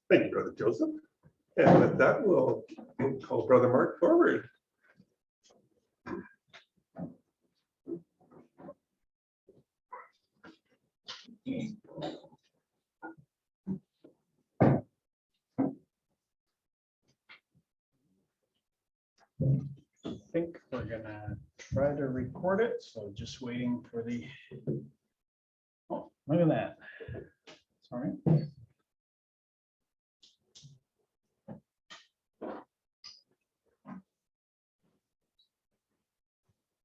Thank you, Brother Joseph. And with that, we'll call Brother Marc forward. I think we're gonna try to record it, so just waiting for the, oh, look at that. Sorry.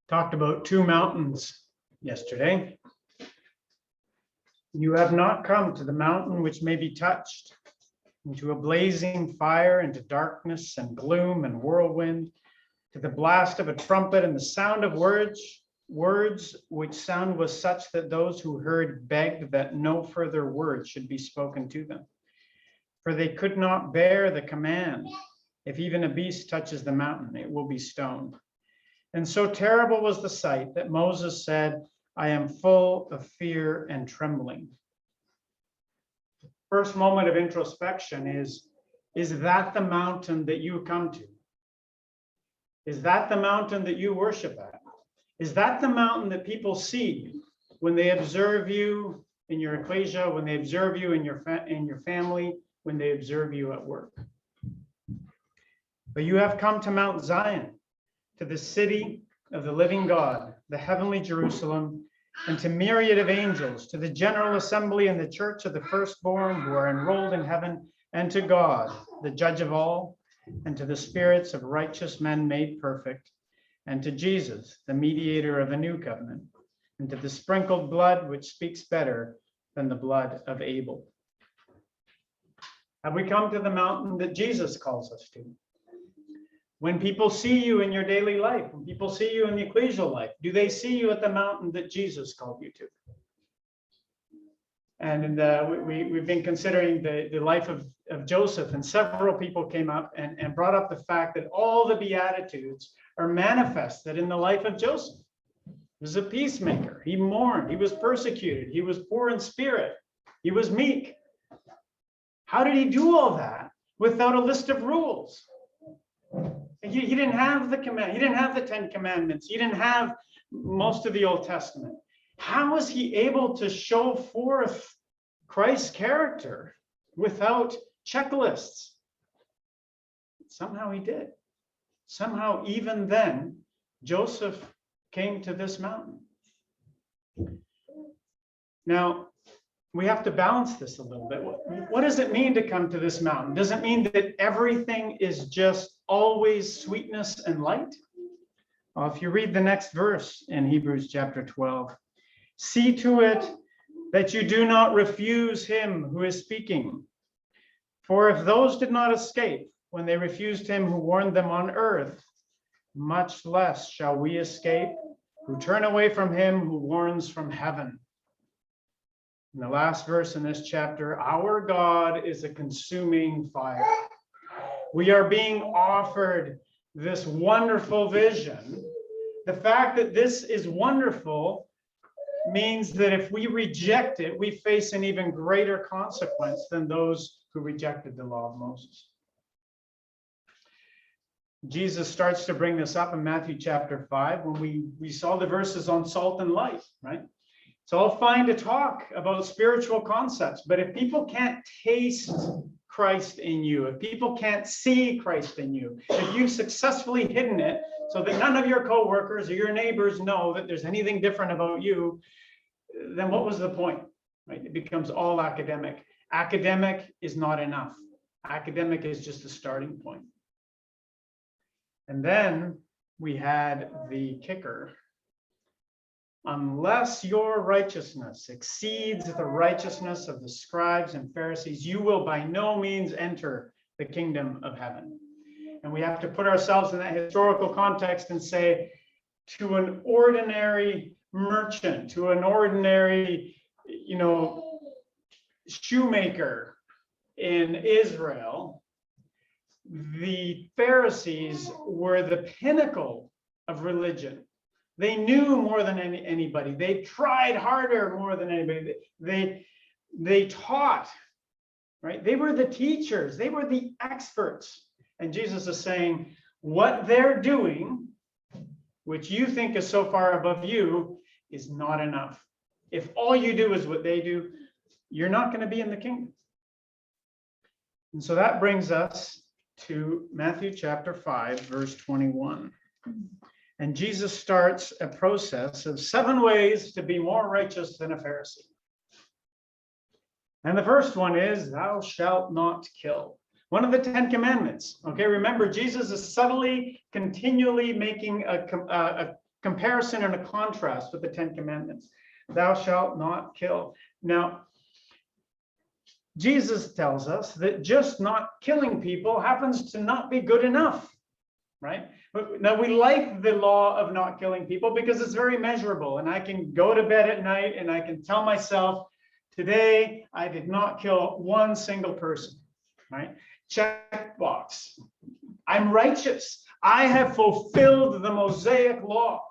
Talked about two mountains yesterday. You have not come to the mountain which may be touched, into a blazing fire, into darkness and gloom and whirlwind, to the blast of a trumpet and the sound of words which sound was such that those who heard begged that no further word should be spoken to them. For they could not bear the command, if even a beast touches the mountain, it will be stoned. And so terrible was the sight that Moses said, I am full of fear and trembling. First moment of introspection is that the mountain that you come to? Is that the mountain that you worship at? Is that the mountain that people see when they observe you in your ecclesia, when they observe you in your family, when they observe you at work? But you have come to Mount Zion, to the city of the living God, the heavenly Jerusalem, and to myriad of angels, to the general assembly and the church of the firstborn who are enrolled in heaven, and to God, the judge of all, and to the spirits of righteous men made perfect, and to Jesus, the mediator of a new covenant, and to the sprinkled blood which speaks better than the blood of Abel. Have we come to the mountain that Jesus calls us to? When people see you in your daily life, when people see you in the ecclesial life, do they see you at the mountain that Jesus called you to? And we've been considering the life of Joseph, and several people came up and brought up the fact that all the Beatitudes are manifested in the life of Joseph. He was a peacemaker. He mourned. He was persecuted. He was poor in spirit. He was meek. How did he do all that without a list of rules? He didn't have the command. He didn't have the 10 Commandments. He didn't have most of the Old Testament. How was he able to show forth Christ's character without checklists? Somehow he did. Somehow, even then, Joseph came to this mountain. Now, we have to balance this a little bit. What does it mean to come to this mountain? Does it mean that everything is just always sweetness and light? Well, if you read the next verse in Hebrews chapter 12, see to it that you do not refuse him who is speaking. For if those did not escape when they refused him who warned them on earth, much less shall we escape who turn away from him who warns from heaven. In the last verse in this chapter, our God is a consuming fire. We are being offered this wonderful vision. The fact that this is wonderful means that if we reject it, we face an even greater consequence than those who rejected the law of Moses. Jesus starts to bring this up in Matthew chapter 5 when we saw the verses on salt and light, right? It's all fine to talk about spiritual concepts, but if people can't taste Christ in you, if people can't see Christ in you, if you've successfully hidden it so that none of your coworkers or your neighbors know that there's anything different about you, then what was the point? Right? It becomes all academic. Academic is not enough. Academic is just a starting point. And then we had the kicker. Unless your righteousness exceeds the righteousness of the scribes and Pharisees, you will by no means enter the kingdom of heaven. And we have to put ourselves in that historical context and say, to an ordinary merchant, to an ordinary, shoemaker in Israel, the Pharisees were the pinnacle of religion. They knew more than anybody. They tried harder more than anybody. They taught, right? They were the teachers. They were the experts. And Jesus is saying, what they're doing, which you think is so far above you, is not enough. If all you do is what they do, you're not going to be in the kingdom. And so that brings us to Matthew chapter 5, verse 21. And Jesus starts a process of 7 ways to be more righteous than a Pharisee. And the first one is, thou shalt not kill. One of the 10 commandments. Okay, remember, Jesus is subtly, continually making a comparison and a contrast with the 10 commandments. Thou shalt not kill. Now, Jesus tells us that just not killing people happens to not be good enough, right? Now, we like the law of not killing people because it's very measurable, and I can go to bed at night and I can tell myself, today I did not kill one single person, right? Check box. I'm righteous. I have fulfilled the Mosaic law,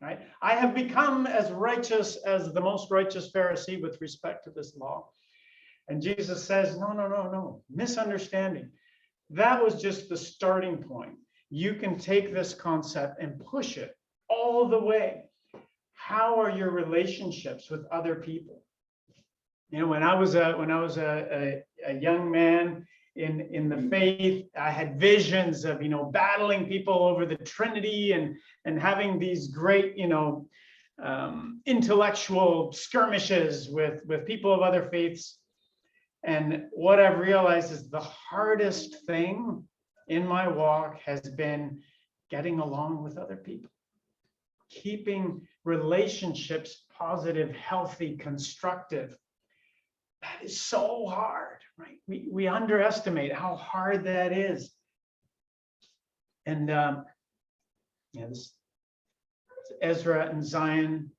right? I have become as righteous as the most righteous Pharisee with respect to this law. And Jesus says, no, misunderstanding. That was just the starting point. You can take this concept and push it all the way. How are your relationships with other people? You know, when I was a young man in the faith, I had visions of, battling people over the Trinity and having these great, intellectual skirmishes with people of other faiths. And what I've realized is the hardest thing in my walk has been getting along with other people, keeping relationships positive, healthy, constructive. That is so hard, right? We underestimate how hard that is. And this Ezra and Zion,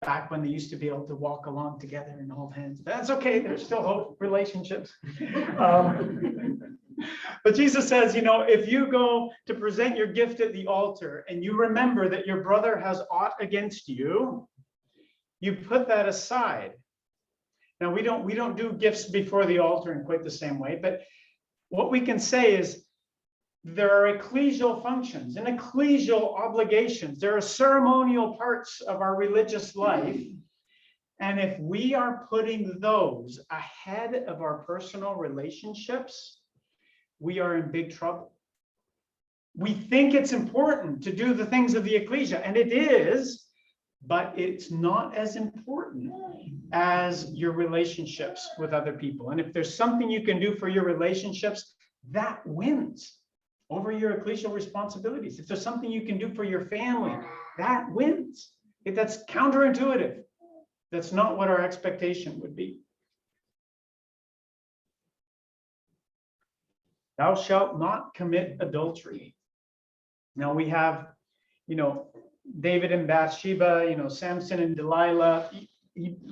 back when they used to be able to walk along together and hold hands. That's okay. There's still hope, relationships. But Jesus says, if you go to present your gift at the altar and you remember that your brother has aught against you, you put that aside. Now, we don't do gifts before the altar in quite the same way, but what we can say is there are ecclesial functions and ecclesial obligations. There are ceremonial parts of our religious life. And if we are putting those ahead of our personal relationships, we are in big trouble. We think it's important to do the things of the ecclesia, and it is, but it's not as important as your relationships with other people. And if there's something you can do for your relationships, that wins over your ecclesial responsibilities. If there's something you can do for your family, that wins. If that's counterintuitive, that's not what our expectation would be. Thou shalt not commit adultery. Now we have, David and Bathsheba, Samson and Delilah.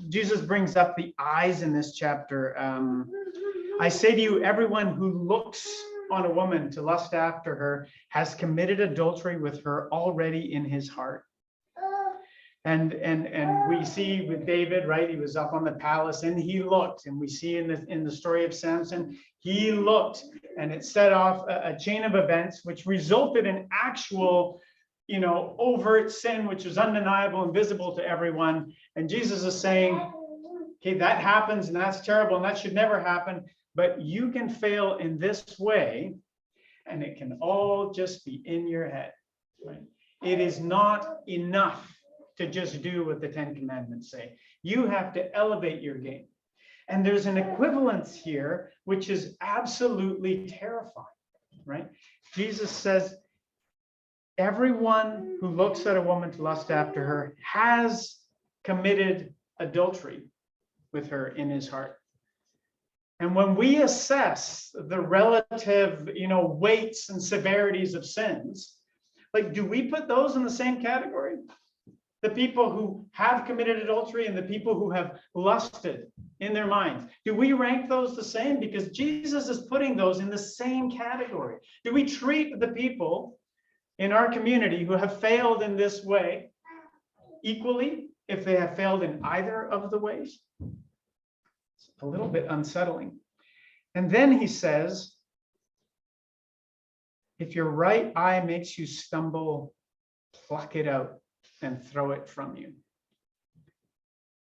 Jesus brings up the eyes in this chapter. I say to you, everyone who looks on a woman to lust after her has committed adultery with her already in his heart. And we see with David, right? He was up on the palace and he looked, and we see in the story of Samson, he looked, and it set off a chain of events which resulted in actual, overt sin, which was undeniable and visible to everyone. And Jesus is saying, okay, that happens and that's terrible and that should never happen. But you can fail in this way, and it can all just be in your head, right? It is not enough to just do what the 10 commandments say. You have to elevate your game. And there's an equivalence here, which is absolutely terrifying, right? Jesus says, everyone who looks at a woman to lust after her has committed adultery with her in his heart. And when we assess the relative, weights and severities of sins, like, do we put those in the same category? The people who have committed adultery and the people who have lusted in their minds, do we rank those the same? Because Jesus is putting those in the same category. Do we treat the people in our community who have failed in this way equally if they have failed in either of the ways? It's a little bit unsettling. And then he says, if your right eye makes you stumble, pluck it out and throw it from you.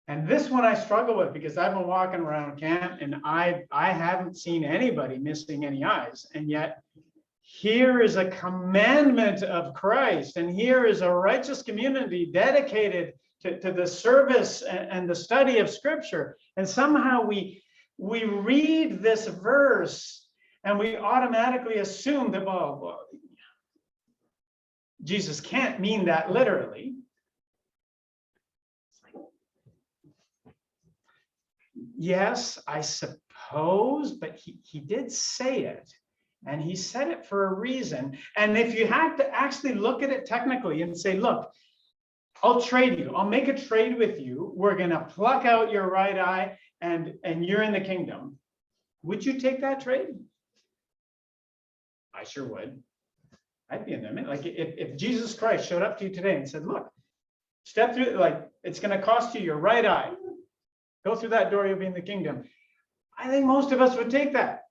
And this one I struggle with because I've been walking around camp and I haven't seen anybody missing any eyes. And yet here is a commandment of Christ. And here is a righteous community dedicated to the service and the study of Scripture. And somehow we read this verse and we automatically assume that, well, Jesus can't mean that literally. Yes, I suppose, but he did say it, and he said it for a reason. And if you had to actually look at it technically and say, look, I'll trade you, I'll make a trade with you. We're going to pluck out your right eye and you're in the kingdom. Would you take that trade? I sure would. I'd be in there. Like if Jesus Christ showed up to you today and said, look, step through, like it's going to cost you your right eye. Go through that door, you'll be in the kingdom. I think most of us would take that.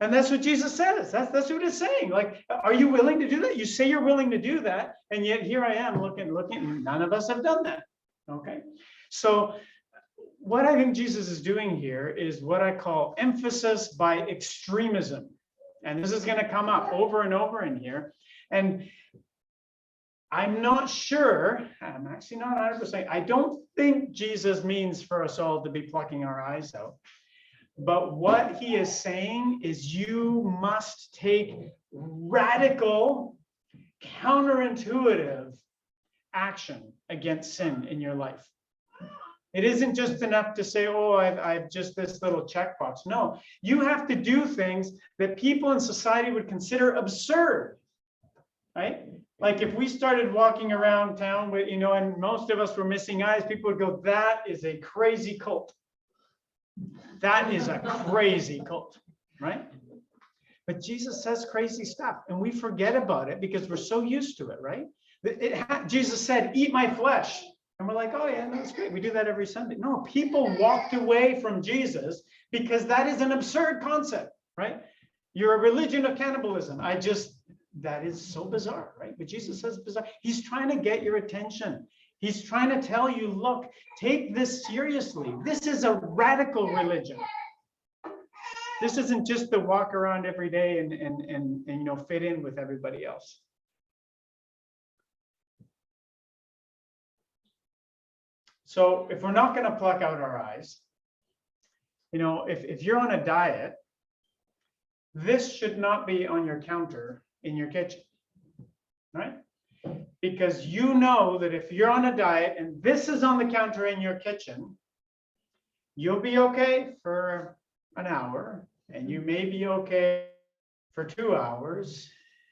And that's what Jesus says. That's what it's saying. Like, are you willing to do that? You say you're willing to do that, and yet here I am looking, and none of us have done that. Okay. So what I think Jesus is doing here is what I call emphasis by extremism. And this is going to come up over and over in here. And I'm not sure, I'm actually not 100%. I don't think Jesus means for us all to be plucking our eyes out. But what he is saying is you must take radical, counterintuitive action against sin in your life. It isn't just enough to say, oh, I've just this little checkbox. No, you have to do things that people in society would consider absurd, right? Like if we started walking around town with, and most of us were missing eyes, people would go, that is a crazy cult. That is a crazy cult, right? But Jesus says crazy stuff and we forget about it because we're so used to it, right? Jesus said, eat my flesh. And we're like, oh yeah, that's great. We do that every Sunday. No, people walked away from Jesus because that is an absurd concept, right? You're a religion of cannibalism. That is so bizarre, right? But Jesus says bizarre. He's trying to get your attention. He's trying to tell you, look, take this seriously. This is a radical religion. This isn't just to walk around every day and fit in with everybody else. So if we're not going to pluck out our eyes, if you're on a diet, this should not be on your counter in your kitchen, right? Because you know that if you're on a diet and this is on the counter in your kitchen, you'll be okay for an hour and you may be okay for 2 hours.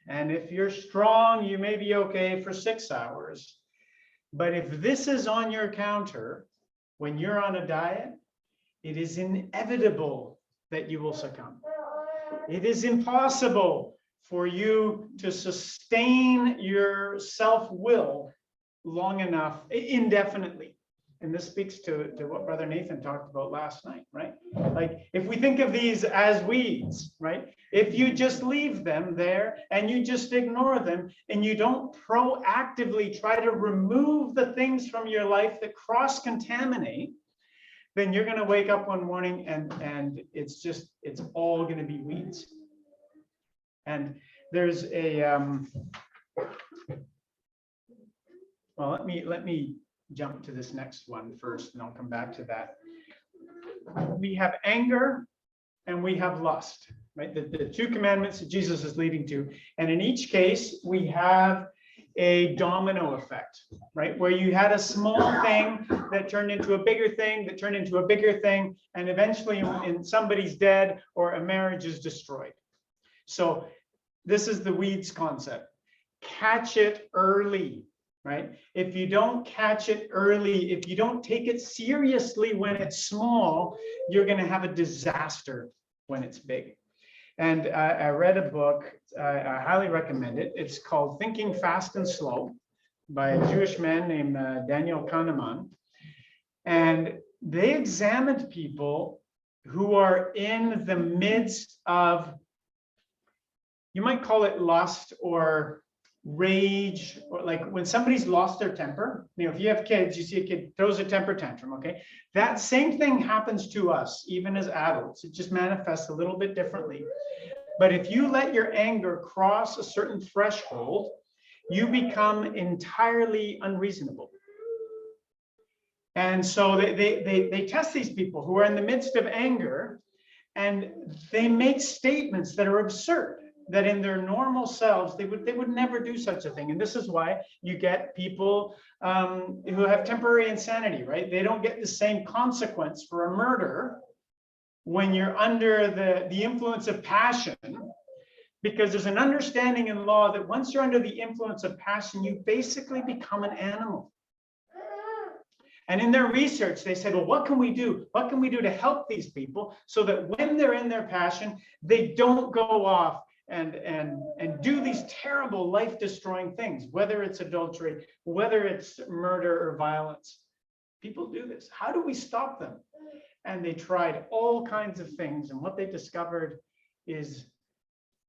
And if you're strong, you may be okay for 6 hours. But if this is on your counter when you're on a diet, it is inevitable that you will succumb. It is impossible for you to sustain your self-will long enough, indefinitely. And this speaks to what Brother Nathan talked about last night, right? Like if we think of these as weeds, right? If you just leave them there and you just ignore them and you don't proactively try to remove the things from your life that cross-contaminate, then you're going to wake up one morning and it's all going to be weeds. And there's a well, let me jump to this next one first, and I'll come back to that. We have anger and we have lust, right? The two commandments that Jesus is leading to, and in each case we have a domino effect, right? Where you had a small thing that turned into a bigger thing, that turned into a bigger thing, and eventually somebody's dead or a marriage is destroyed. So this is the weeds concept. Catch it early, right? If you don't catch it early, if you don't take it seriously when it's small, you're going to have a disaster when it's big. And I read a book, I highly recommend it. It's called Thinking Fast and Slow by a Jewish man named Daniel Kahneman. And they examined people who are in the midst of, you might call it lust or rage, or like when somebody's lost their temper. If you have kids, you see a kid throws a temper tantrum, okay? That same thing happens to us, even as adults. It just manifests a little bit differently. But if you let your anger cross a certain threshold, you become entirely unreasonable. And so they test these people who are in the midst of anger, and they make statements that are absurd, that in their normal selves, they would never do such a thing. And this is why you get people who have temporary insanity, right? They don't get the same consequence for a murder when you're under the influence of passion, because there's an understanding in law that once you're under the influence of passion, you basically become an animal. And in their research, they said, well, what can we do? What can we do to help these people so that when they're in their passion, they don't go off and do these terrible life-destroying things, whether it's adultery, whether it's murder or violence. People do this. How do we stop them? And they tried all kinds of things. And what they discovered is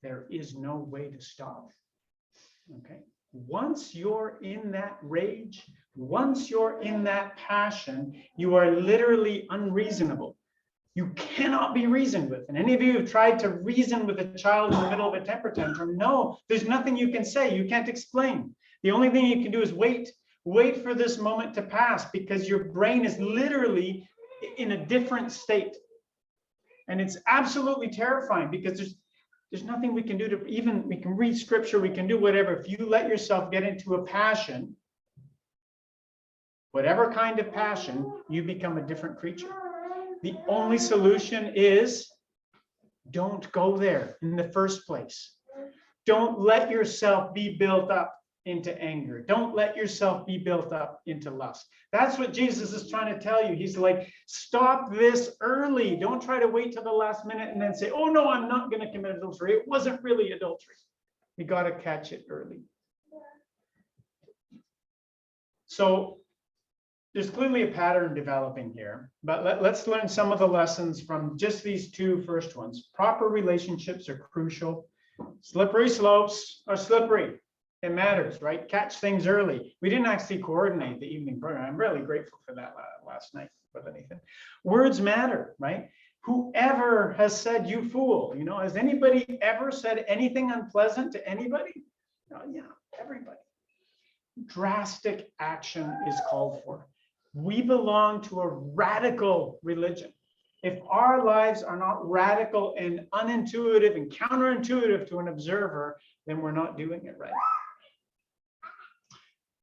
there is no way to stop. Okay. Once you're in that rage, once you're in that passion, you are literally unreasonable. You cannot be reasoned with. And any of you who've tried to reason with a child in the middle of a temper tantrum, no, there's nothing you can say. You can't explain. The only thing you can do is wait for this moment to pass, because your brain is literally in a different state. And it's absolutely terrifying, because there's nothing we can do to even, we can read scripture, we can do whatever. If you let yourself get into a passion, whatever kind of passion, you become a different creature. The only solution is don't go there in the first place. Don't let yourself be built up into anger. Don't let yourself be built up into lust. That's what Jesus is trying to tell you. He's like, stop this early. Don't try to wait till the last minute and then say, oh no, I'm not going to commit adultery. It wasn't really adultery. You got to catch it early. So there's clearly a pattern developing here, but let's learn some of the lessons from just these two first ones. Proper relationships are crucial. Slippery slopes are slippery. It matters, right? Catch things early. We didn't actually coordinate the evening program. I'm really grateful for that last night, more than anything. Words matter, right? Whoever has said you fool, has anybody ever said anything unpleasant to anybody? Yeah, everybody. Drastic action is called for. We belong to a radical religion. If our lives are not radical and unintuitive and counterintuitive to an observer, then we're not doing it right.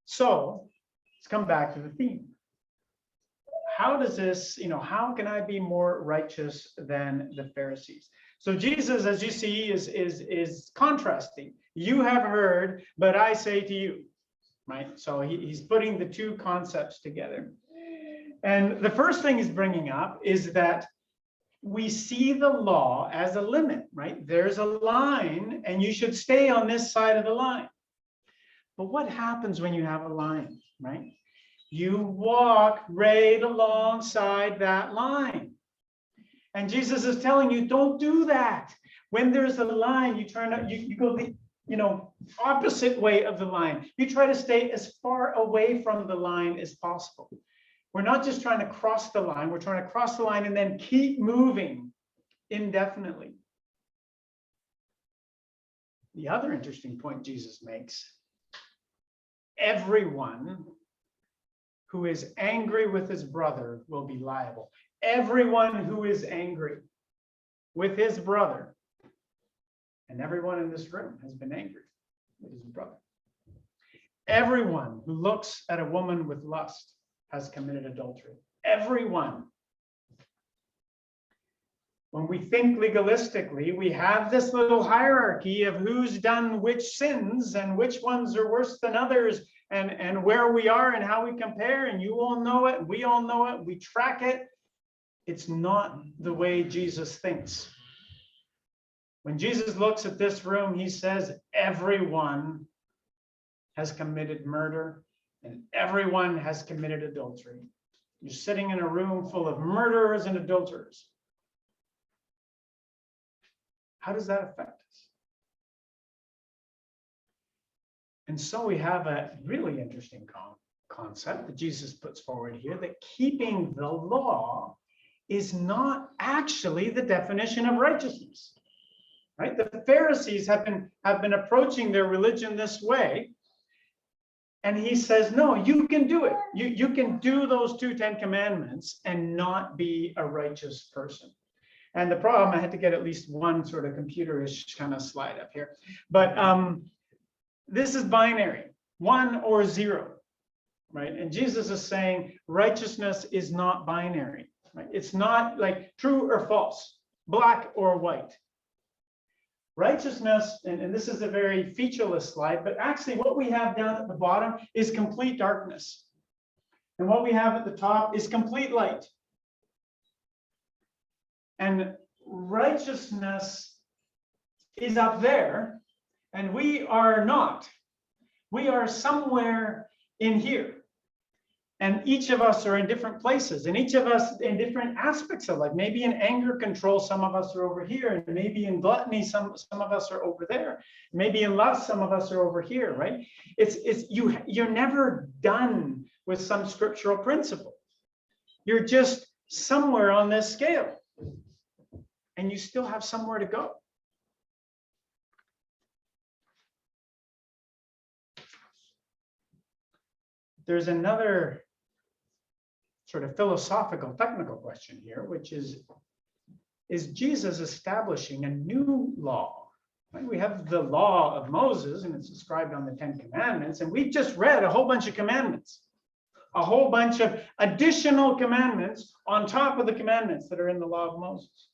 So let's come back to the theme. How does this, how can I be more righteous than the Pharisees? So Jesus, as you see, is contrasting. You have heard, but I say to you, right? So he's putting the two concepts together. And the first thing he's bringing up is that we see the law as a limit, right? There's a line and you should stay on this side of the line. But what happens when you have a line, right? You walk right alongside that line. And Jesus is telling you, don't do that. When there's a line, you turn up, you go the opposite way of the line. You try to stay as far away from the line as possible. We're not just trying to cross the line, we're trying to cross the line and then keep moving indefinitely. The other interesting point Jesus makes, everyone who is angry with his brother will be liable. Everyone who is angry with his brother, and everyone in this room has been angry with his brother. Everyone who looks at a woman with lust has committed adultery. Everyone. When we think legalistically, we have this little hierarchy of who's done which sins and which ones are worse than others, and where we are and how we compare, and you all know it, we all know it, we track it. It's not the way Jesus thinks. When Jesus looks at this room, he says, everyone has committed murder and everyone has committed adultery. You're sitting in a room full of murderers and adulterers. How does that affect us? And so we have a really interesting concept that Jesus puts forward here, that keeping the law is not actually the definition of righteousness. Right? The Pharisees have been approaching their religion this way. And he says, no, you can do it. You can do those 10 commandments and not be a righteous person. And the problem, I had to get at least one sort of computerish kind of slide up here. But this is binary, 1 or 0, right? And Jesus is saying righteousness is not binary, right? It's not like true or false, black or white. Righteousness, and this is a very featureless slide, but actually what we have down at the bottom is complete darkness. And what we have at the top is complete light. And righteousness is up there, and we are not. We are somewhere in here. And each of us are in different places, and each of us in different aspects of life. Maybe in anger control, some of us are over here, and maybe in gluttony, some of us are over there. Maybe in lust, some of us are over here, right? You're never done with some scriptural principle. You're just somewhere on this scale, and you still have somewhere to go. There's another sort of philosophical, technical question here, which is Jesus establishing a new law? Right? We have the law of Moses, and it's described on the 10 Commandments, and we've just read a whole bunch of commandments, a whole bunch of additional commandments on top of the commandments that are in the law of Moses.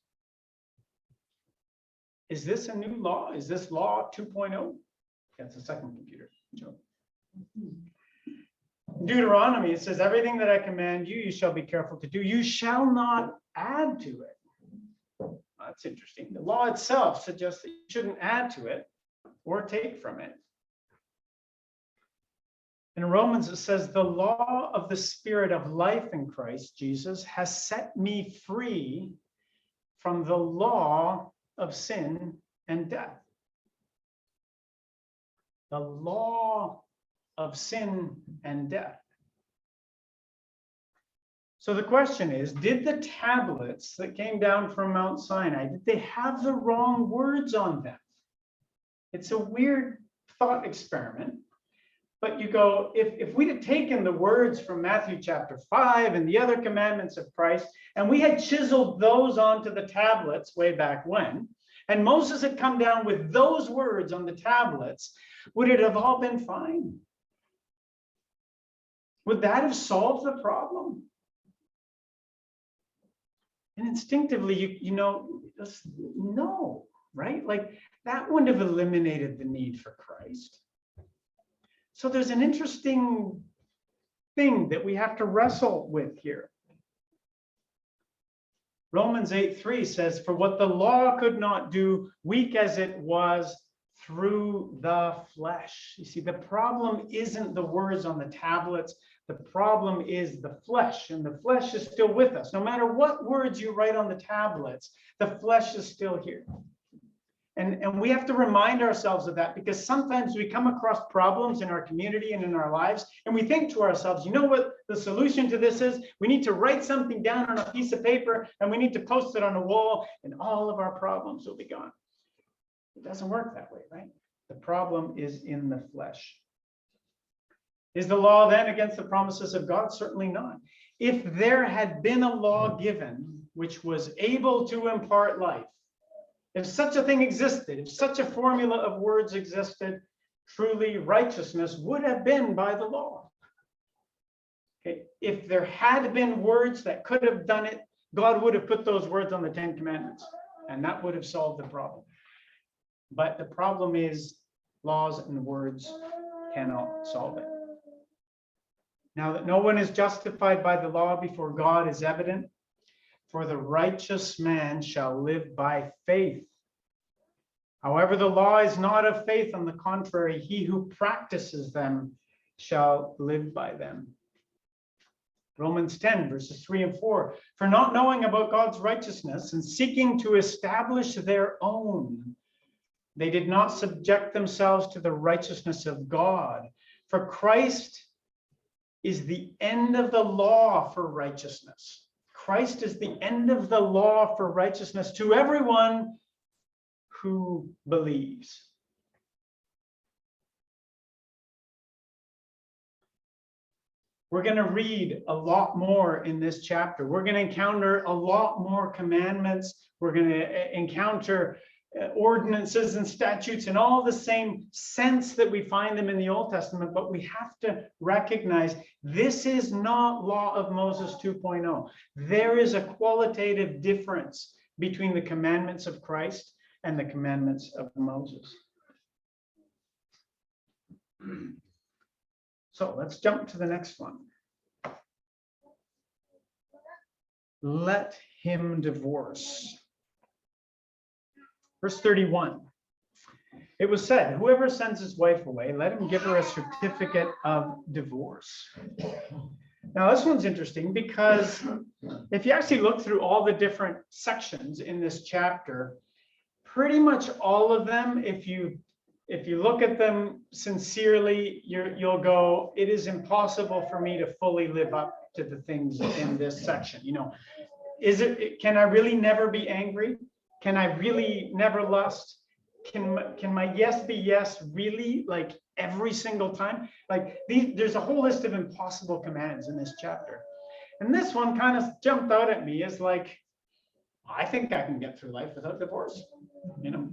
Is this a new law? Is this law 2.0? That's the second computer. Deuteronomy, it says, everything that I command you, you shall be careful to do. You shall not add to it. That's interesting. The law itself suggests that you shouldn't add to it or take from it. In Romans, it says, the law of the Spirit of life in Christ Jesus has set me free from the law of sin and death. The law of sin and death. So the question is, did the tablets that came down from Mount Sinai, did they have the wrong words on them? It's a weird thought experiment, but you go, if we'd have taken the words from Matthew chapter 5 and the other commandments of Christ, and we had chiseled those onto the tablets way back when, and Moses had come down with those words on the tablets, would it have all been fine? Would that have solved the problem? And instinctively, you know, no, right? Like that wouldn't have eliminated the need for Christ. So there's an interesting thing that we have to wrestle with here. Romans 8:3 says, for what the law could not do, weak as it was, through the flesh. You see, the problem isn't the words on the tablets. The problem is the flesh, and the flesh is still with us. No matter what words you write on the tablets, the flesh is still here. And we have to remind ourselves of that, because sometimes we come across problems in our community and in our lives, and we think to ourselves, you know what the solution to this is? We need to write something down on a piece of paper, and we need to post it on a wall, and all of our problems will be gone. It doesn't work that way, right? The problem is in the flesh. Is the law then against the promises of God? Certainly not. If there had been a law given which was able to impart life, if such a thing existed, if such a formula of words existed, truly righteousness would have been by the law. Okay. If there had been words that could have done it, God would have put those words on the 10 Commandments, and that would have solved the problem. But the problem is laws and words cannot solve it. Now that no one is justified by the law before God is evident, for the righteous man shall live by faith. However, the law is not of faith. On the contrary, he who practices them shall live by them. Romans 10, verses 3 and 4. For not knowing about God's righteousness and seeking to establish their own, they did not subject themselves to the righteousness of God. For Christ is the end of the law for righteousness. Christ is the end of the law for righteousness to everyone who believes. We're going to read a lot more in this chapter. We're going to encounter a lot more commandments. We're going to encounter ordinances and statutes in all the same sense that we find them in the Old Testament, but we have to recognize this is not Law of Moses 2.0. There is a qualitative difference between the commandments of Christ and the commandments of Moses. So let's jump to the next one. Let him divorce. Verse 31. It was said, whoever sends his wife away, let him give her a certificate of divorce. Now, this one's interesting because if you actually look through all the different sections in this chapter, pretty much all of them, if you look at them sincerely, you'll go, it is impossible for me to fully live up to the things in this section. You know, can I really never be angry? Can I really never lust? Can my yes be yes really, like every single time? Like there's a whole list of impossible commands in this chapter. And this one kind of jumped out at me as like, I think I can get through life without divorce, you know?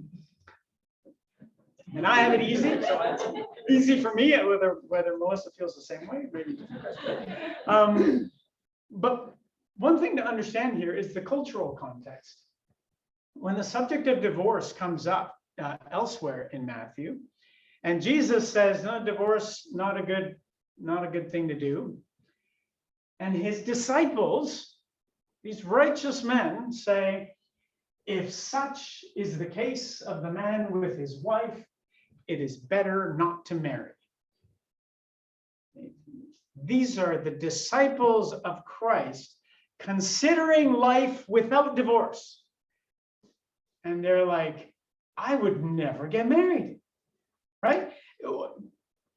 And I have it easy, so it's easy for me, whether Melissa feels the same way, maybe. But one thing to understand here is the cultural context. When the subject of divorce comes up elsewhere in Matthew, and Jesus says, no, divorce, not a good thing to do. And his disciples, these righteous men, say, if such is the case of the man with his wife, it is better not to marry. These are the disciples of Christ considering life without divorce. And they're like, I would never get married, right?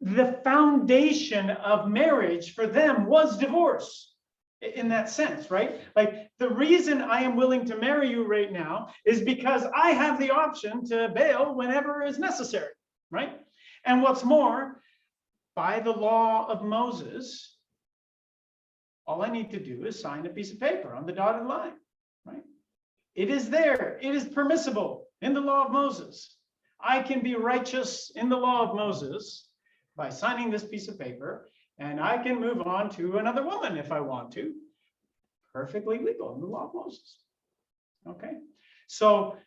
The foundation of marriage for them was divorce in that sense, right? Like the reason I am willing to marry you right now is because I have the option to bail whenever is necessary, right? And what's more, by the law of Moses, all I need to do is sign a piece of paper on the dotted line, right? It is there. It is permissible in the law of Moses. I can be righteous in the law of Moses by signing this piece of paper, and I can move on to another woman if I want to. Perfectly legal in the law of Moses. Okay, so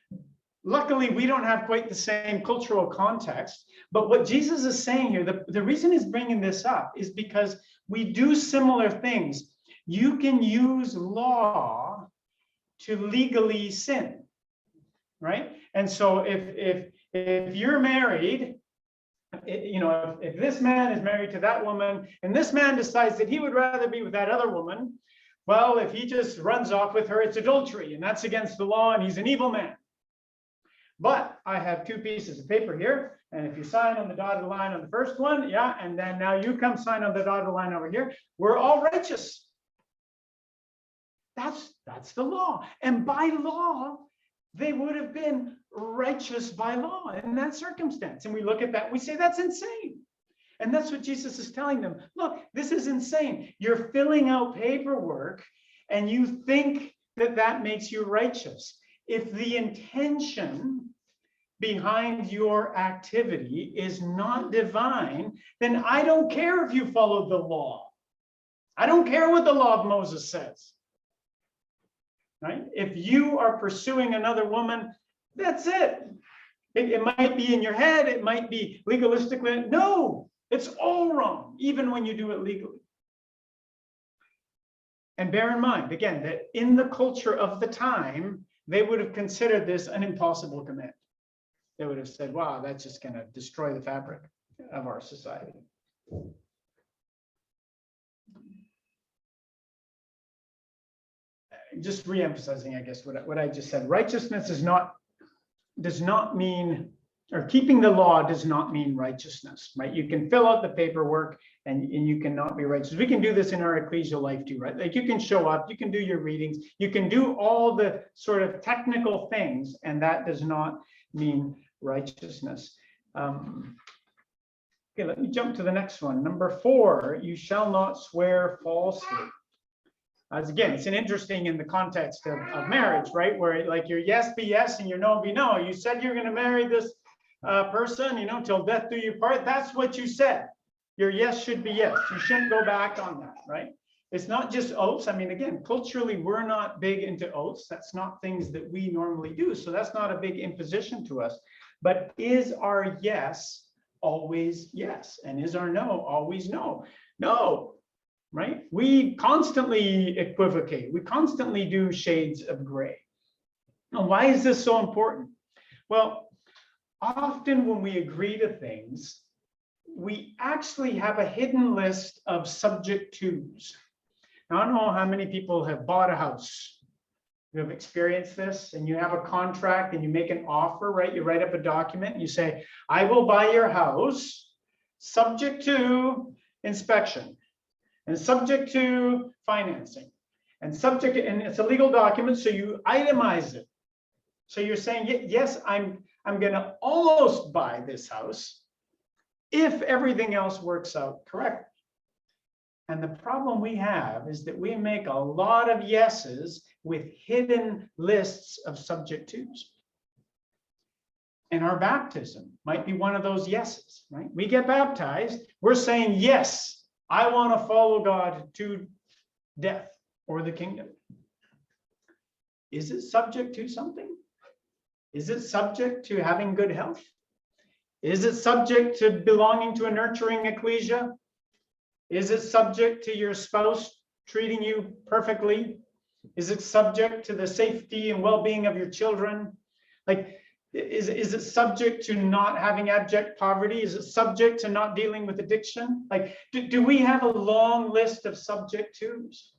luckily we don't have quite the same cultural context, but what Jesus is saying here, the reason he's bringing this up is because we do similar things. You can use law to legally sin, right? And so if you're married, you know, if this man is married to that woman and this man decides that he would rather be with that other woman, well, if he just runs off with her, it's adultery, and that's against the law, and he's an evil man. But I have two pieces of paper here, and if you sign on the dotted line on the first one, yeah, and then now you come sign on the dotted line over here, we're all righteous. That's the law. And by law, they would have been righteous by law in that circumstance. And we look at that, we say that's insane. And that's what Jesus is telling them. Look, this is insane. You're filling out paperwork and you think that that makes you righteous. If the intention behind your activity is not divine, then I don't care if you followed the law. I don't care what the law of Moses says. Right? If you are pursuing another woman, that's it. It might be in your head, it might be legalistically. No, it's all wrong, even when you do it legally. And bear in mind, again, that in the culture of the time, they would have considered this an impossible command. They would have said, wow, that's just going to destroy the fabric of our society. just re-emphasizing, I guess, what I just said. Righteousness does not mean, or keeping the law does not mean righteousness, right? You can fill out the paperwork and you cannot be righteous. We can do this in our ecclesial life too, right? Like you can show up, you can do your readings, you can do all the sort of technical things, and that does not mean righteousness. Okay, let me jump to the next one. Number 4, you shall not swear falsely. As again, it's an interesting in the context of marriage, right? Where like your yes be yes and your no be no. You said you're going to marry this person, till death do you part. That's what you said. Your yes should be yes. You shouldn't go back on that, right? It's not just oaths. I mean, again, culturally, we're not big into oaths. That's not things that we normally do. So that's not a big imposition to us. But is our yes always yes? And is our no always no? No. Right? We constantly equivocate. We constantly do shades of gray. Now, why is this so important? Well, often when we agree to things, we actually have a hidden list of subject tos. Now, I don't know how many people have bought a house. You have experienced this, and you have a contract and you make an offer, right? You write up a document and you say, I will buy your house subject to inspection, and subject to financing, and it's a legal document, so you itemize it. So you're saying, yes, I'm going to almost buy this house if everything else works out correctly. And the problem we have is that we make a lot of yeses with hidden lists of subject tos. And our baptism might be one of those yeses, right? We get baptized, we're saying, yes, I want to follow God to death or the kingdom. Is it subject to something? Is it subject to having good health? Is it subject to belonging to a nurturing ecclesia? Is it subject to your spouse treating you perfectly? Is it subject to the safety and well-being of your children? Like, is it subject to not having abject poverty? Is it subject to not dealing with addiction? Like, do we have a long list of subject tos?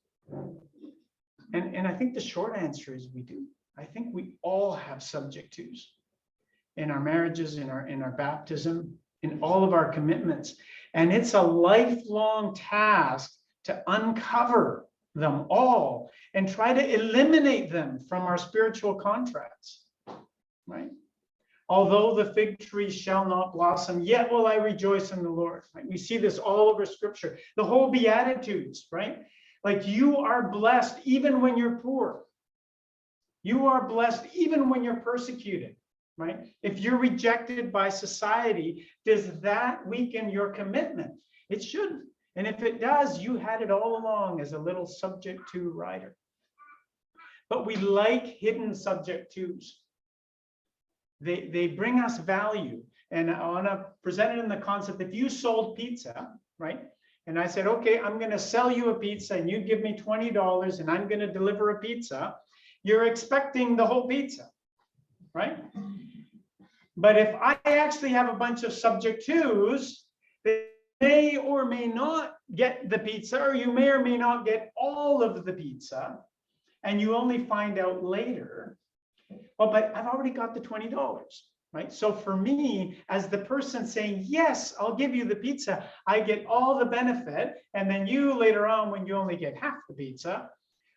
And I think the short answer is we do. I think we all have subject tos in our marriages, in our baptism, in all of our commitments. And it's a lifelong task to uncover them all and try to eliminate them from our spiritual contracts, right? Although the fig tree shall not blossom, yet will I rejoice in the Lord. Right? We see this all over Scripture. The whole Beatitudes, right? Like, you are blessed even when you're poor. You are blessed even when you're persecuted, right? If you're rejected by society, does that weaken your commitment? It shouldn't. And if it does, you had it all along as a little subject to rider. But we like hidden subject tos. They bring us value. And I want to present it in the concept, if you sold pizza, right? And I said, okay, I'm going to sell you a pizza and you give me $20 and I'm going to deliver a pizza. You're expecting the whole pizza, right? But if I actually have a bunch of subject tos, they may or may not get the pizza, or you may or may not get all of the pizza, and you only find out later. Well, but I've already got the $20, right? So for me, as the person saying, yes, I'll give you the pizza, I get all the benefit. And then you later on, when you only get half the pizza,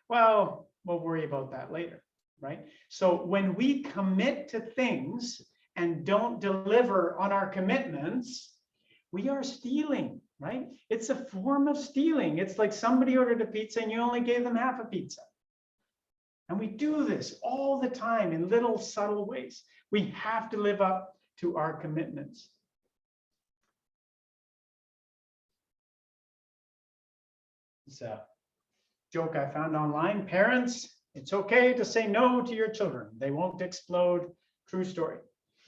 well, we'll worry about that later, right? So when we commit to things and don't deliver on our commitments, we are stealing, right? It's a form of stealing. It's like somebody ordered a pizza and you only gave them half a pizza. And we do this all the time in little subtle ways. We have to live up to our commitments. It's a joke I found online. Parents, it's okay to say no to your children. They won't explode. True story.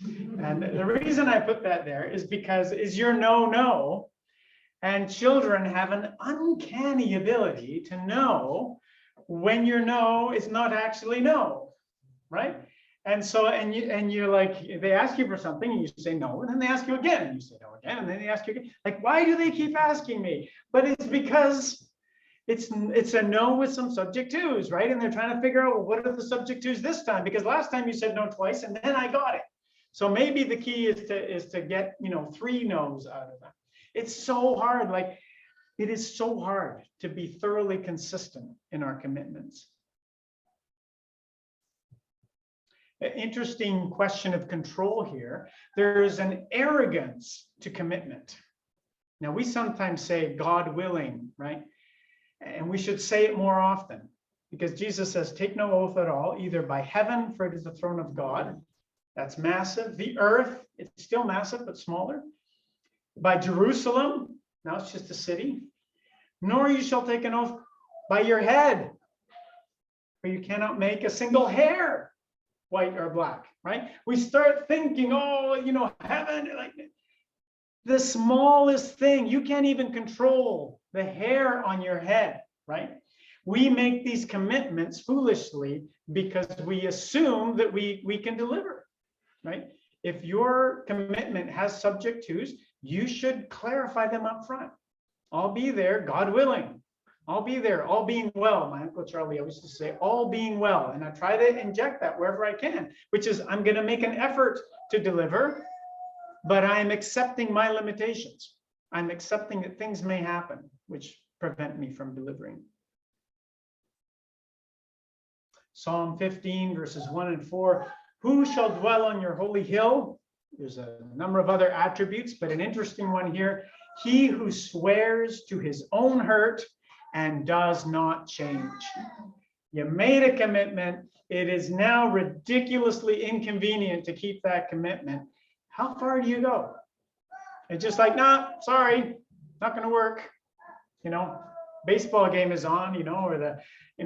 And the reason I put that there is because is your no, no. And children have an uncanny ability to know when your no is not actually no, right? And so, and you're like, they ask you for something and you say no, and then they ask you again and you say no again, and then they ask you again. Like, why do they keep asking me? But it's because It's a no with some subject twos, right? And they're trying to figure out, well, what are the subject twos this time? Because last time you said no twice and then I got it. So maybe the key is to get, 3 no's out of that. It's so hard. Like, it is so hard to be thoroughly consistent in our commitments. An interesting question of control here. There's an arrogance to commitment. Now, we sometimes say God willing, right? And we should say it more often, because Jesus says, take no oath at all, either by heaven, for it is the throne of God. That's massive. The earth, it's still massive, but smaller. By Jerusalem, now it's just a city. Nor you shall take an oath by your head, for you cannot make a single hair white or black, right? We start thinking, heaven, like the smallest thing, you can't even control the hair on your head, right? We make these commitments foolishly because we assume that we can deliver, right? If your commitment has subject twos, you should clarify them up front. I'll be there, God willing. I'll be there, all being well. My Uncle Charlie always used to say, all being well. And I try to inject that wherever I can, which is I'm going to make an effort to deliver, but I'm accepting my limitations. I'm accepting that things may happen, which prevent me from delivering. Psalm 15, verses 1 and 4. Who shall dwell on your holy hill? There's a number of other attributes, but an interesting one here. He who swears to his own hurt and does not change. You made a commitment. It is now ridiculously inconvenient to keep that commitment. How far do you go? It's just like, nah, sorry, not going to work. Baseball game is on, or the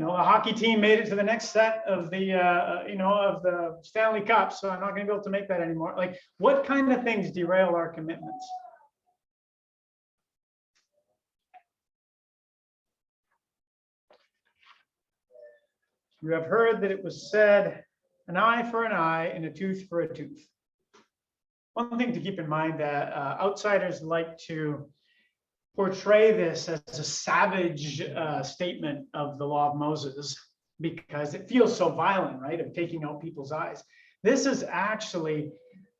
hockey team made it to the next set of the, of the Stanley Cup. So I'm not going to be able to make that anymore. Like, what kind of things derail our commitments? You have heard that it was said, an eye for an eye and a tooth for a tooth. One thing to keep in mind that outsiders like to portray this as a savage statement of the law of Moses because it feels so violent, right, of taking out people's eyes. This is actually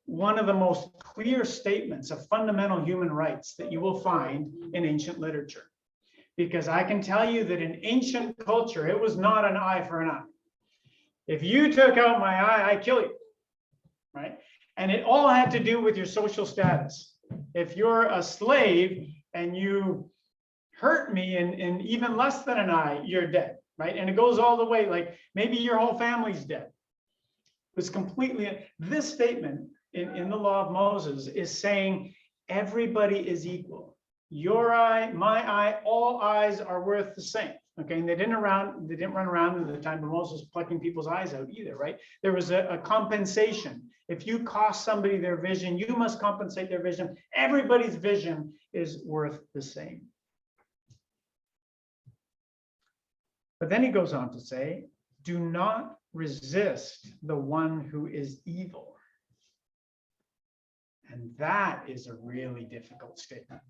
one of the most clear statements of fundamental human rights that you will find in ancient literature. Because I can tell you that in ancient culture, it was not an eye for an eye. If you took out my eye, I kill you, right? And it all had to do with your social status. If you're a slave and you hurt me in even less than an eye, you're dead, right? And it goes all the way, like maybe your whole family's dead. It was completely, this statement in the law of Moses is saying everybody is equal. Your eye, my eye, all eyes are worth the same. Okay, and they didn't run around at the time of Moses plucking people's eyes out either, right? There was a compensation. If you cost somebody their vision, you must compensate their vision. Everybody's vision is worth the same. But then he goes on to say, do not resist the one who is evil. And that is a really difficult statement.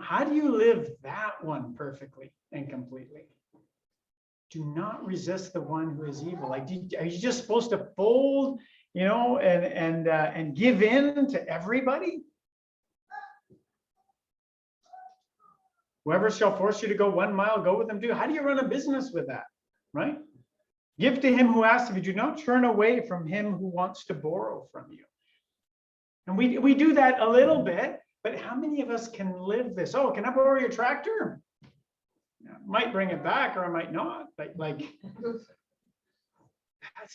How do you live that one perfectly and completely? Do not resist the one who is evil. Like, are you just supposed to fold, and give in to everybody? Whoever shall force you to go 1 mile, go with them too. How do you run a business with that, right? Give to him who asks of you. Do not turn away from him who wants to borrow from you. And we do that a little bit. But how many of us can live this? Oh, can I borrow your tractor? I might bring it back or I might not. But like,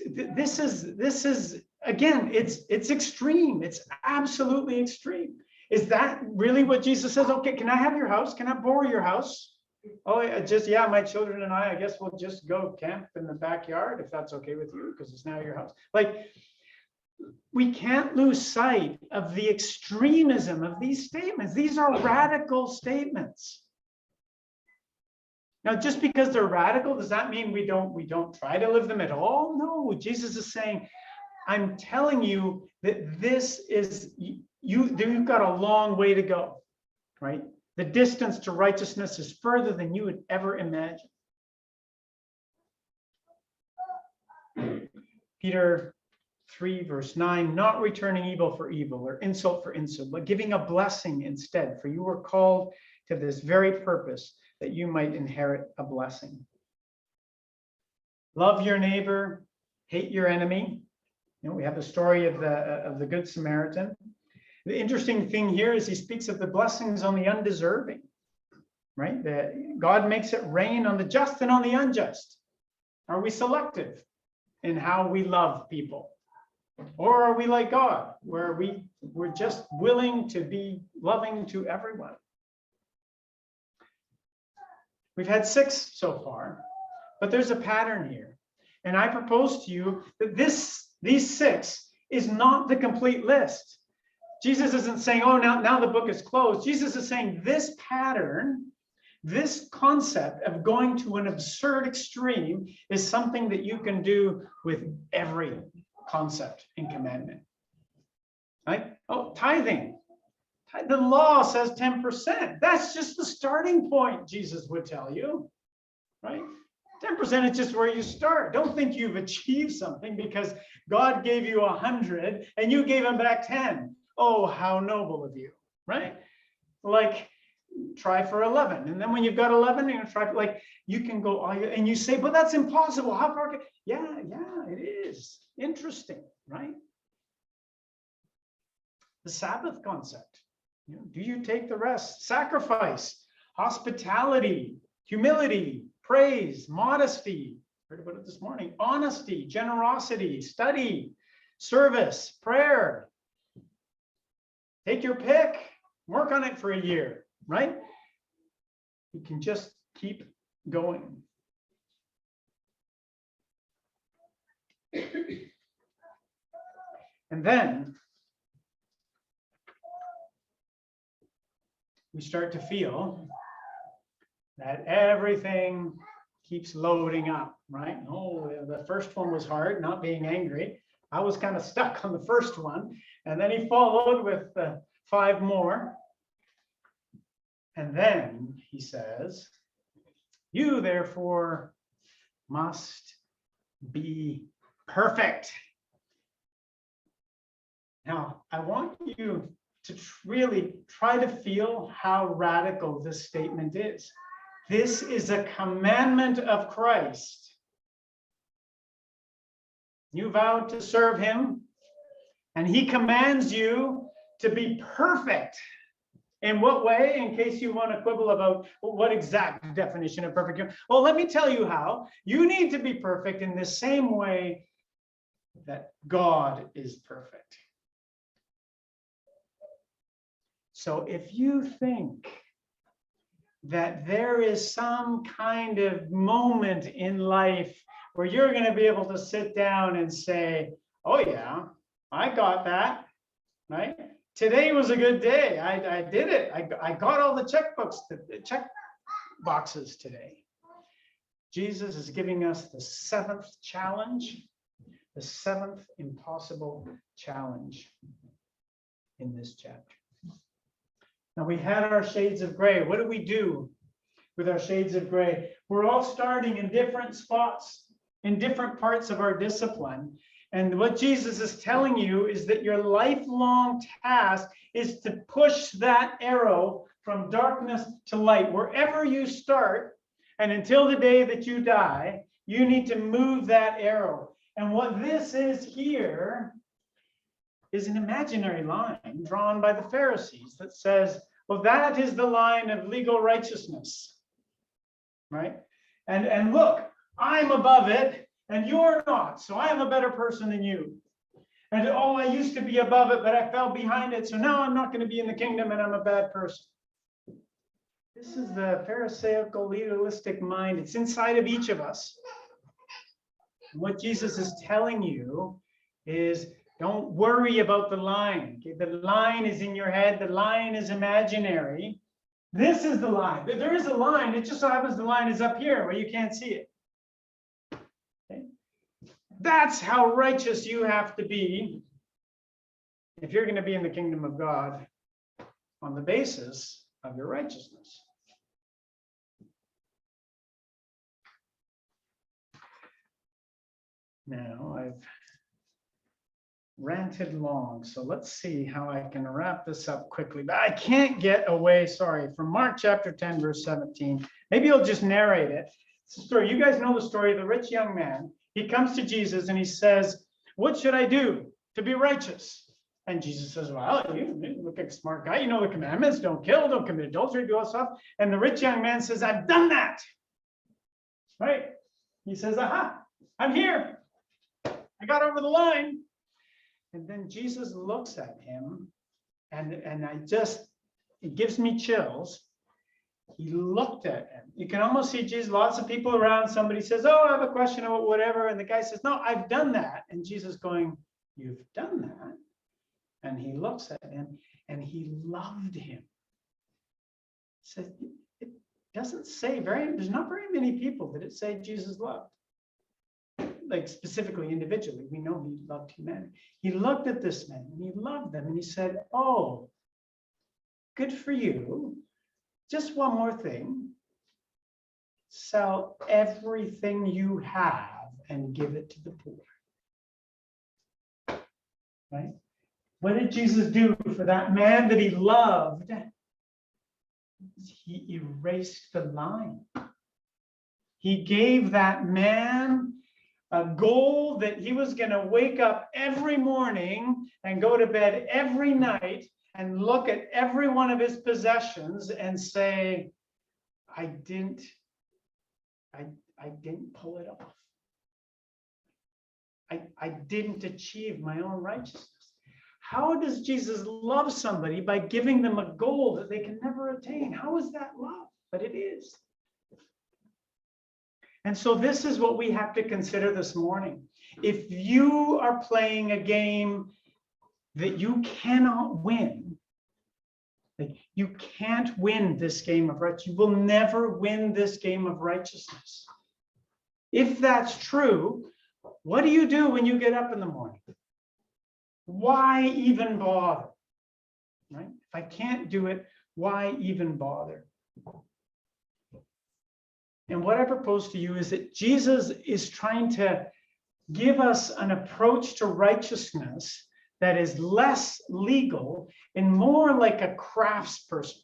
this is again, it's extreme. It's absolutely extreme. Is that really what Jesus says? Okay, can I have your house? Can I borrow your house? Oh, yeah, my children and I guess we'll just go camp in the backyard if that's okay with you, because it's now your house. Like, we can't lose sight of the extremism of these statements. These are radical statements. Now, just because they're radical, does that mean we don't try to live them at all? No, Jesus is saying, I'm telling you that this is, you've got a long way to go, right? The distance to righteousness is further than you would ever imagine. Peter 3, verse 9, not returning evil for evil or insult for insult, but giving a blessing instead. For you were called to this very purpose, that you might inherit a blessing. Love your neighbor, hate your enemy. You know, we have the story of the Good Samaritan. The interesting thing here is he speaks of the blessings on the undeserving, right? That God makes it rain on the just and on the unjust. Are we selective in how we love people? Or are we like God, where we're just willing to be loving to everyone? We've had 6 so far, but there's a pattern here. And I propose to you that these 6 is not the complete list. Jesus isn't saying, oh, now the book is closed. Jesus is saying this pattern, this concept of going to an absurd extreme is something that you can do with every concept in commandment. Right? Oh, tithing. The law says 10%. That's just the starting point, Jesus would tell you. Right? 10% is just where you start. Don't think you've achieved something because God gave you 100 and you gave him back 10. Oh, how noble of you, right? Like, try for 11. And then when you've got 11, you're gonna try, like, you can go, and you say, but that's impossible. How far can, yeah, it is. Interesting, right? The Sabbath concept. You know, do you take the rest? Sacrifice, hospitality, humility, praise, modesty. Heard about it this morning. Honesty, generosity, study, service, prayer. Take your pick, work on it for a year, right? You can just keep going. And then we start to feel that everything keeps loading up, right? Oh, the first one was hard, not being angry. I was kind of stuck on the first one. And then he followed with 5 more. And then he says, you therefore must be perfect. Now, I want you to really try to feel how radical this statement is. This is a commandment of Christ. You vowed to serve him, and he commands you to be perfect. In what way? In case you want to quibble about what exact definition of perfect. Well, let me tell you how. You need to be perfect in the same way that God is perfect. So if you think that there is some kind of moment in life where you're going to be able to sit down and say, oh yeah, I got that, right? Today was a good day. I did it. I got all the check boxes today. Jesus is giving us the 7th challenge, the 7th impossible challenge in this chapter. Now we had our shades of gray. What do we do with our shades of gray? We're all starting in different spots, in different parts of our discipline. And what Jesus is telling you is that your lifelong task is to push that arrow from darkness to light. Wherever you start, and until the day that you die, you need to move that arrow. And what this is here is an imaginary line drawn by the Pharisees that says, well, that is the line of legal righteousness, right? And look, I'm above it and you're not, so I am a better person than you. And oh, I used to be above it, but I fell behind it, so now I'm not going to be in the kingdom and I'm a bad person. This is the Pharisaical legalistic mind. It's inside of each of us. And what Jesus is telling you is, don't worry about the line. Okay? The line is in your head. The line is imaginary. This is the line. There is a line. It just so happens the line is up here where you can't see it. Okay? That's how righteous you have to be if you're going to be in the kingdom of God, on the basis of your righteousness. Now I've ranted long, so let's see how I can wrap this up quickly. But I can't get away, sorry, from Mark chapter 10, verse 17. Maybe you'll just narrate it. It's a story. You guys know the story of the rich young man. He comes to Jesus and he says, what should I do to be righteous? And Jesus says, well, you look like a smart guy. You know the commandments. Don't kill, don't commit adultery, do all stuff. And the rich young man says, I've done that. Right? He says, aha, I'm here. I got over the line. And then Jesus looks at him and it gives me chills. He looked at him. You can almost see Jesus, lots of people around. Somebody says, oh, I have a question about whatever. And the guy says, no, I've done that. And Jesus going, you've done that? And he looks at him and he loved him. So it doesn't say there's not very many people that it say Jesus loved. Like specifically, individually, we know he loved humanity. He looked at this man and he loved them and he said, oh, good for you. Just one more thing. Sell everything you have and give it to the poor. Right? What did Jesus do for that man that he loved? He erased the line. He gave that man a goal that he was going to wake up every morning and go to bed every night and look at every one of his possessions and say, I didn't pull it off. I didn't achieve my own righteousness. How does Jesus love somebody? By giving them a goal that they can never attain. How is that love? But it is. And so this is what we have to consider this morning. If you are playing a game that you cannot win, like you can't win this game of righteousness. You will never win this game of righteousness. If that's true, what do you do when you get up in the morning? Why even bother? Right? If I can't do it, why even bother? And what I propose to you is that Jesus is trying to give us an approach to righteousness that is less legal and more like a craftsperson,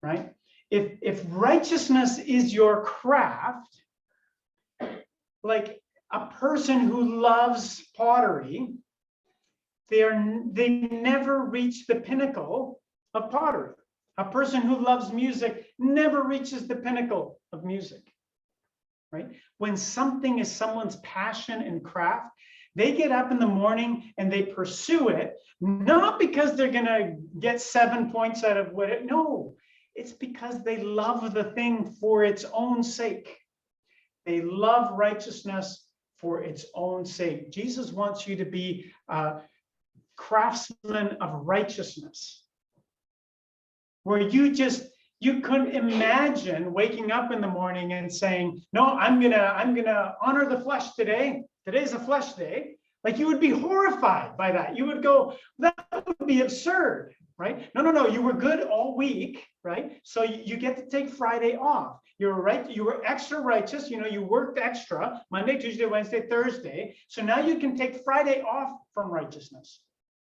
right? If righteousness is your craft, like a person who loves pottery, they never reach the pinnacle of pottery. A person who loves music never reaches the pinnacle of music, right? When something is someone's passion and craft, they get up in the morning and they pursue it, not because they're going to get 7 points out of what no, it's because they love the thing for its own sake. They love righteousness for its own sake. Jesus wants you to be a craftsman of righteousness, where you couldn't imagine waking up in the morning and saying, no, I'm gonna honor the flesh today. Today's a flesh day. Like you would be horrified by that. You would go, that would be absurd, right? No. You were good all week, right? So you get to take Friday off. You're right. You were extra righteous. You worked extra Monday, Tuesday, Wednesday, Thursday. So now you can take Friday off from righteousness.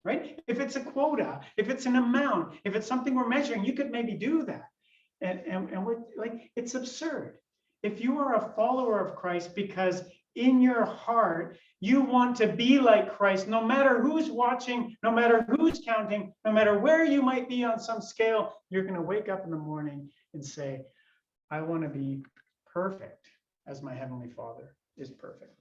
Right? If it's a quota, if it's an amount, if it's something we're measuring, you could maybe do that. And we're like, it's absurd. If you are a follower of Christ because in your heart, you want to be like Christ, no matter who's watching, no matter who's counting, no matter where you might be on some scale, you're going to wake up in the morning and say, I want to be perfect as my Heavenly Father is perfect.